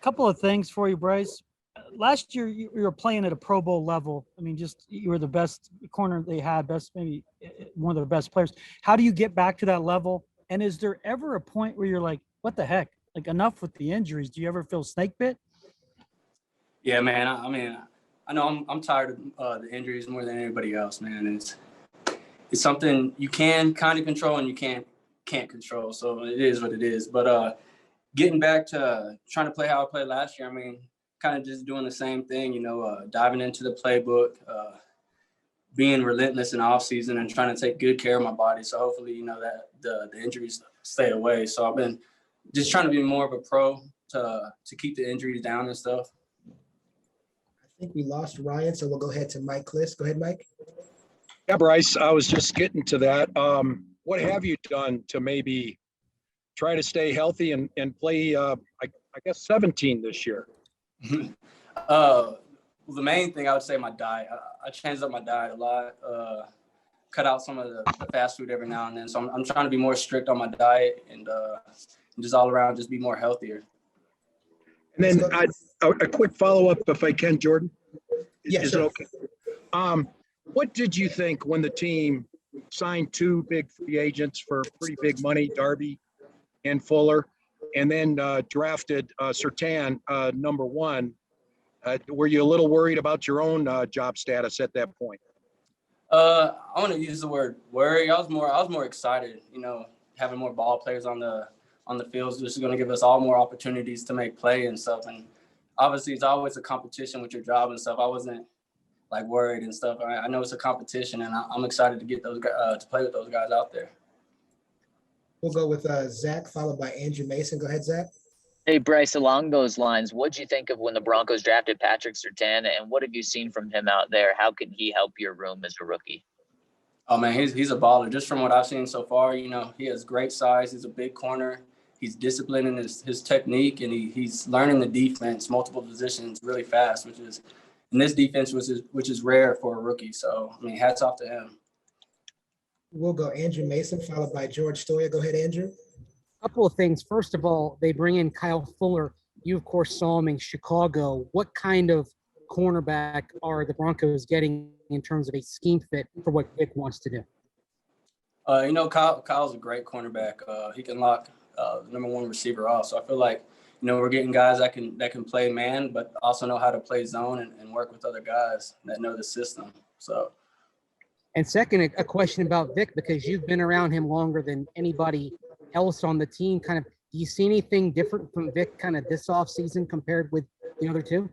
couple of things for you, Bryce. Last year, you were playing at a Pro Bowl level. I mean, just you were the best corner they had, maybe one of their best players. How do you get back to that level? And is there ever a point where you're like, what the heck? Like, enough with the injuries. Do you ever feel snake bit? Yeah, man. I mean, I know I'm tired of the injuries more than anybody else, man. It's something you can kind of control and you can't control. So it is what it is. But getting back to trying to play how I played last year, I mean, kind of just doing the same thing, diving into the playbook, being relentless in off season and trying to take good care of my body. So hopefully, that the injuries stay away. So I've been just trying to be more of a pro to keep the injuries down and stuff. I think we lost Ryan, so we'll go ahead to Mike Kliss. Go ahead, Mike. Yeah, Bryce, I was just getting to that. What have you done to maybe try to stay healthy and play, I guess, 17 this year? Well, the main thing I would say my diet. I changed up my diet a lot, cut out some of the fast food every now and then. So I'm trying to be more strict on my diet and just all around just be more healthier. And then a quick follow-up, if I can, Jordan. Yes, Is it okay? What did you think when the team signed two big free agents for pretty big money, Darby and Fuller, and then drafted Surtain number one? Were you a little worried about your own job status at that point? I want to use the word worry. I was more excited, having more ball players on the fields. This is going to give us all more opportunities to make play and stuff. And obviously, it's always a competition with your job and stuff. I wasn't like worried and stuff. I know it's a competition, and I'm excited to get those to play with those guys out there. We'll go with Zach, followed by Andrew Mason. Go ahead, Zach. Hey, Bryce, along those lines, what did you think of when the Broncos drafted Patrick Surtain, and what have you seen from him out there? How can he help your room as a rookie? Oh, man, he's a baller. Just from what I've seen so far, he has great size. He's a big corner. He's disciplined in his technique, and he's learning the defense, multiple positions really fast, which is in this defense, which is rare for a rookie. So, I mean, hats off to him. We'll go Andrew Mason, followed by George Stoya. Go ahead, Andrew. Couple of things. First of all, they bring in Kyle Fuller. You, of course, saw him in Chicago. What kind of cornerback are the Broncos getting in terms of a scheme fit for what Vic wants to do? Kyle's a great cornerback. He can lock the number one receiver off. So I feel like, we're getting guys that can play man, but also know how to play zone and work with other guys that know the system. So. And second, a question about Vic, because you've been around him longer than anybody else on the team. Kind of, do you see anything different from Vic kind of this offseason compared with the other two?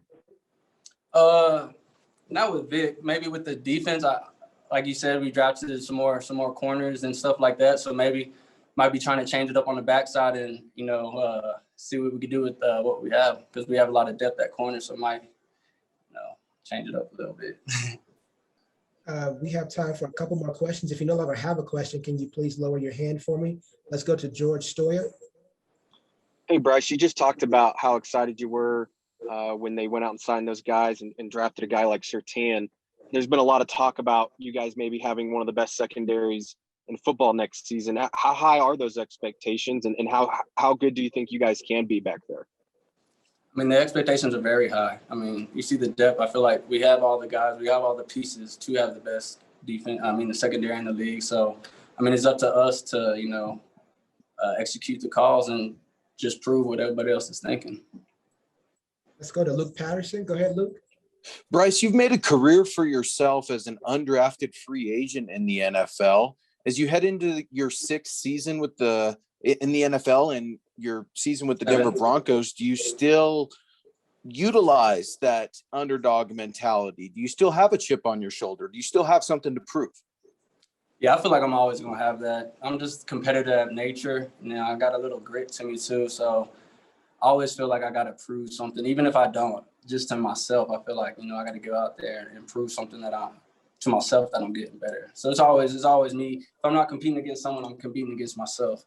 Not with Vic. Maybe with the defense. Like you said, we drafted some more corners and stuff like that. So maybe might be trying to change it up on the backside and see what we could do with what we have, because we have a lot of depth at corner. So might change it up a little bit. We have time for a couple more questions. If you no longer have a question, can you please lower your hand for me? Let's go to George Stoya. Hey, Bryce, you just talked about how excited you were when they went out and signed those guys and drafted a guy like Surtain. There's been a lot of talk about you guys maybe having one of the best secondaries in football next season. How high are those expectations, and how good do you think you guys can be back there? I mean, the expectations are very high. I mean, you see the depth. I feel like we have all the guys, we have all the pieces to have the best defense. I mean, the secondary in the league. So, I mean, it's up to us to, execute the calls and just prove what everybody else is thinking. Let's go to Luke Patterson. Go ahead, Luke. Bryce, you've made a career for yourself as an undrafted free agent in the NFL. As you head into your sixth season in the NFL and your season with the Denver Broncos, do you still utilize that underdog mentality? Do you still have a chip on your shoulder? Do you still have something to prove? Yeah, I feel like I'm always going to have that. I'm just competitive at nature. I got a little grit to me too. So I always feel like I got to prove something, even if I don't, just to myself. I feel like, I got to go out there and prove something to myself that I'm getting better. So it's always me. If I'm not competing against someone, I'm competing against myself.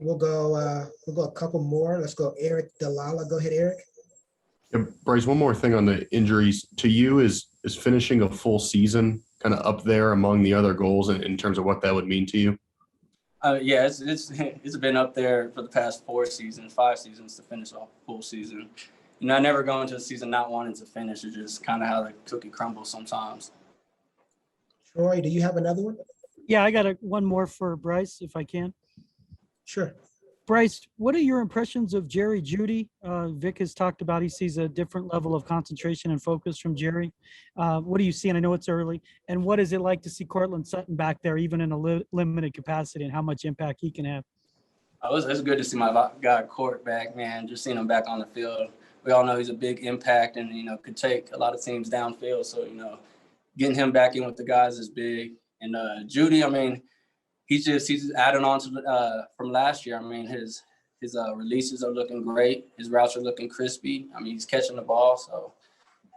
We'll go a couple more. Let's go Eric Dalala. Go ahead, Eric. Yeah, Bryce, one more thing on the injuries. To you, is finishing a full season kind of up there among the other goals in terms of what that would mean to you? Yeah, it's been up there for the past 5 seasons to finish a full season. You know, I never go into a season not wanting to finish. It's just kind of how the cookie crumbles sometimes. Troy, do you have another one? Yeah, I got one more for Bryce, if I can. Sure. Bryce, what are your impressions of Jeudy? Vic has talked about he sees a different level of concentration and focus from Jerry. What do you see? And I know it's early. And what is it like to see Cortland Sutton back there, even in a limited capacity, and how much impact he can have? It's good to see my guy Court back, man. Just seeing him back on the field. We all know he's a big impact and, you know, could take a lot of teams downfield. So, you know, getting him back in with the guys is big. And Jeudy, I mean, he's adding on to from last year. I mean, his releases are looking great. His routes are looking crispy. I mean, he's catching the ball, so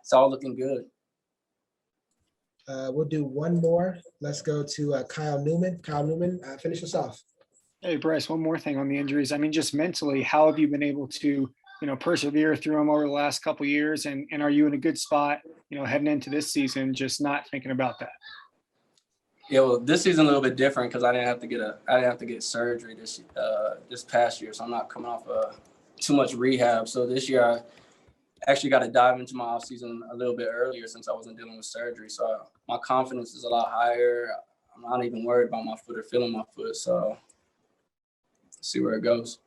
it's all looking good. We'll do one more. Let's go to Kyle Newman. Kyle Newman, finish us off. Hey, Bryce, one more thing on the injuries. I mean, just mentally, how have you been able to, persevere through them over the last couple of years? And are you in a good spot, heading into this season, just not thinking about that? Yeah, well, this season a little bit different because I didn't have to get surgery this past year, so I'm not coming off too much rehab. So this year I actually got to dive into my offseason a little bit earlier since I wasn't dealing with surgery. So my confidence is a lot higher. I'm not even worried about my foot or feeling my foot. So see where it goes.